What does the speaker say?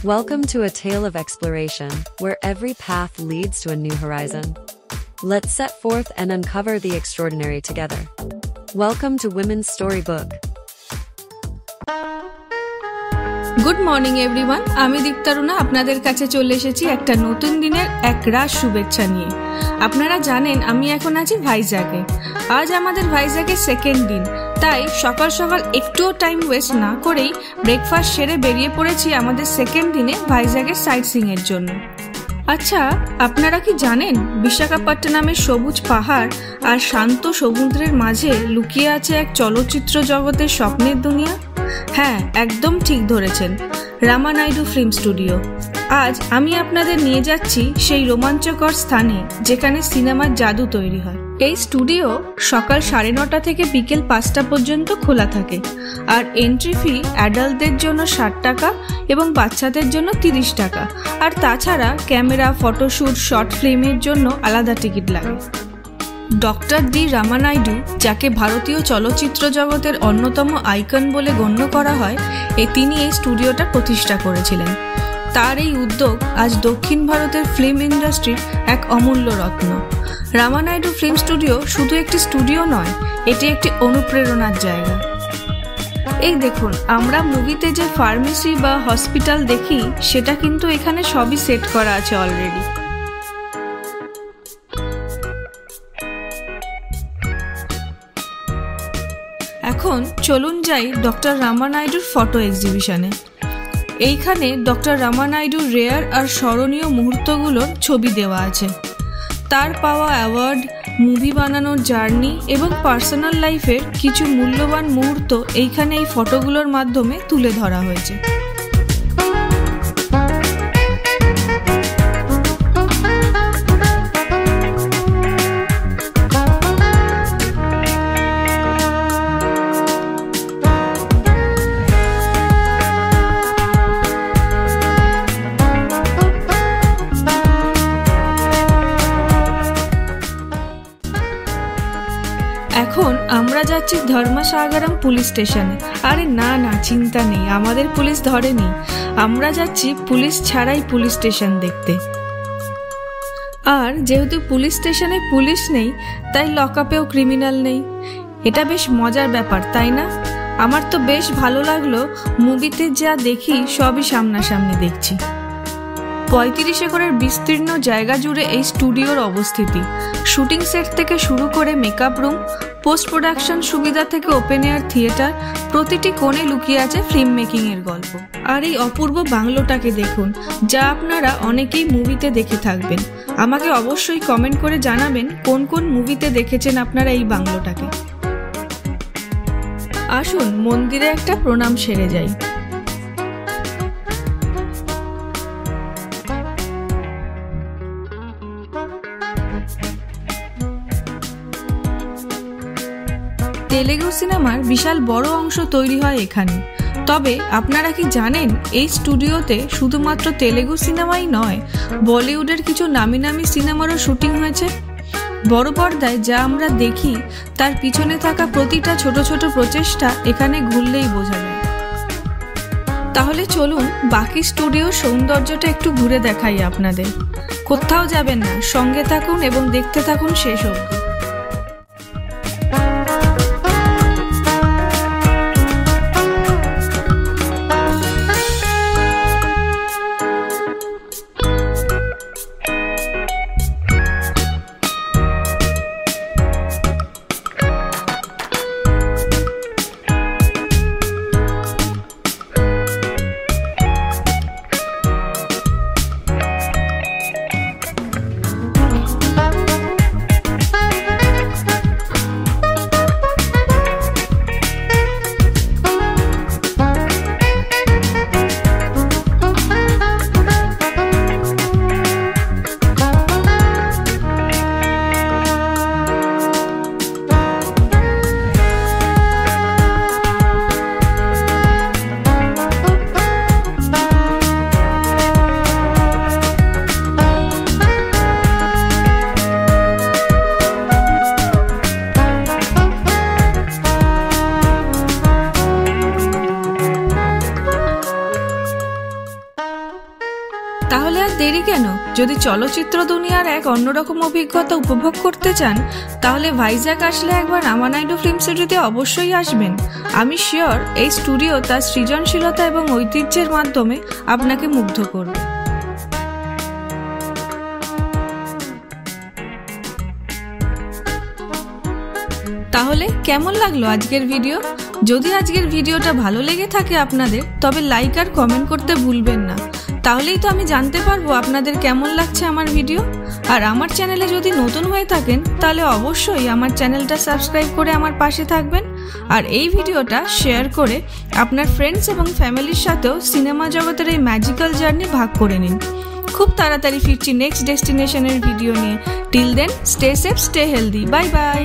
Welcome to a tale of exploration, where every path leads to a new horizon. Let's set forth and uncover the extraordinary together. Welcome to Women's Storybook. Good morning everyone, আমি দীপ্তারুণা আপনাদের কাছে চলে এসেছি একটা নতুন দিনের একরাশ শুভেচ্ছা নিয়ে। আপনারা জানেন আমি এখন আছি ভাইজ্যাগে। আজ আমাদের ভাইজ্যাগের সেকেন্ড দিন, তাই সকাল সকাল একটুও টাইম ওয়েস্ট না করেই ব্রেকফাস্ট সেরে বেরিয়ে পড়েছি আমাদের সেকেন্ড দিনে ভাইজ্যাগের সাইট সিইং এর জন্য। আচ্ছা, আপনারা কি জানেন বিশাখাপত্তনমের সবুজ পাহাড় আর শান্ত সমুদ্রের মাঝে লুকিয়ে আছে এক চলচ্চিত্র জগতের স্বপ্নের দুনিয়া? হ্যাঁ, একদম ঠিক ধরেছেন, রামানাইডু ফিল্ম স্টুডিও। আজ আমি আপনাদের নিয়ে যাচ্ছি সেই রোমাঞ্চকর স্থানে যেখানে সিনেমার জাদু তৈরি হয়। এই স্টুডিও সকাল 9:30 থেকে বিকেল 5টা পর্যন্ত খোলা থাকে, আর এন্ট্রি ফি অ্যাডাল্টদের জন্য 60 টাকা এবং বাচ্চাদের জন্য 30 টাকা। আর তাছাড়া ক্যামেরা, ফটোশ্যুট, শর্ট ফিল্মের জন্য আলাদা টিকিট লাগে। ডক্টর ডি রামানাইডু, যাকে ভারতীয় চলচ্চিত্র জগতের অন্যতম আইকন বলে গণ্য করা হয়, তিনি এই স্টুডিওটা প্রতিষ্ঠা করেছিলেন। তার এই উদ্যোগ আজ দক্ষিণ ভারতের ফিল্ম ইন্ডাস্ট্রির এক অমূল্য রত্ন। রামানাইডু ফিল্ম স্টুডিও শুধু একটি স্টুডিও নয়, এটি একটি অনুপ্রেরণার জায়গা। এই দেখুন, আমরা মুভিতে যে ফার্মেসি বা হসপিটাল দেখি, সেটা কিন্তু এখানে সবই সেট করা আছে অলরেডি। এখন চলুন যাই ডক্টর রামানাইডুর ফটো এক্সিবিশনে। এইখানে ডক্টর রামানাইডুর রেয়ার আর স্মরণীয় মুহূর্তগুলোর ছবি দেওয়া আছে। তার পাওয়া অ্যাওয়ার্ড, মুভি বানানোর জার্নি এবং পার্সোনাল লাইফের কিছু মূল্যবান মুহূর্ত এইখানে এই ফটোগুলোর মাধ্যমে তুলে ধরা হয়েছে। এখন আমরা যাচ্ছি ধর্মসাগরম পুলিশ স্টেশনে। আরে না না, চিন্তা নেই, আমাদের পুলিশ ধরেনি। আমরা যাচ্ছি পুলিশ ছাড়াই পুলিশ স্টেশন দেখতে। আর যেহেতু পুলিশ স্টেশনে পুলিশ নেই, তাই লকআপেও ক্রিমিনাল নেই। এটা বেশ মজার ব্যাপার, তাই না? আমার তো বেশ ভালো লাগলো, মুভিতে যা দেখি সবই সামনাসামনি দেখছি। 35 একরের বিস্তীর্ণ জায়গা জুড়ে এই স্টুডিওর অবস্থিতি। শুটিং সেট থেকে শুরু করে মেকআপ রুম, পোস্ট প্রোডাকশন সুবিধা থেকে ওপেন এয়ার থিয়েটার, প্রতিটি কোণে লুকিয়ে আছে ফিল্ম মেকিং এর গল্প। আর এই অপূর্ব বাংলোটাকে দেখুন, যা আপনারা অনেকেই মুভিতে দেখে থাকবেন। আমাকে অবশ্যই কমেন্ট করে জানাবেন কোন কোন মুভিতে দেখেছেন আপনারা এই বাংলোটাকে। আসুন মন্দিরে একটা প্রণাম সেরে যাই। তেলেগু সিনেমার বিশাল বড় অংশ তৈরি হয় এখানে। তবে আপনারা কি জানেন, এই স্টুডিওতে শুধুমাত্র তেলেগু সিনেমাই নয়, বলিউডের কিছু নামি নামি সিনেমারও শুটিং হয়েছে। বড় পর্দায় যা আমরা দেখি, তার পিছনে থাকা প্রতিটা ছোট ছোট প্রচেষ্টা এখানে ঘুরলেই বোঝা যায়। তাহলে চলুন বাকি স্টুডিওর সৌন্দর্যটা একটু ঘুরে দেখাই আপনাদের। কোথাও যাবেন না, সঙ্গে থাকুন এবং দেখতে থাকুন শেষ অবধি। তাহলে আর দেরি কেন? যদি চলচ্চিত্র দুনিয়ার এক অন্যরকম অভিজ্ঞতা উপভোগ করতে চান তাহলে ভাইজ্যাগ আসলে একবার রামানাইডু ফিল্ম সিটিতে অবশ্যই আসবেন। আমি শিওর এই স্টুডিও তার সৃজনশীলতা এবং ঐতিহ্যের মাধ্যমে আপনাকে মুগ্ধ করবে। তাহলে কেমন লাগলো আজকের ভিডিও? যদি আজকের ভিডিওটা ভালো লেগে থাকে আপনাদের, তবে লাইক আর কমেন্ট করতে ভুলবেন না। তাহলেই তো আমি জানতে পারবো আপনাদের কেমন লাগছে আমার ভিডিও। আর আমার চ্যানেলে যদি নতুন হয়ে থাকেন তাহলে অবশ্যই আমার চ্যানেলটা সাবস্ক্রাইব করে আমার পাশে থাকবেন। আর এই ভিডিওটা শেয়ার করে আপনার ফ্রেন্ডস এবং ফ্যামিলির সাথেও সিনেমা জগতের এই ম্যাজিক্যাল জার্নি ভাগ করে নিন। খুব তাড়াতাড়ি ফিরছি নেক্সট ডেস্টিনেশনের ভিডিও নিয়ে। Till then, stay safe, stay healthy, bye by.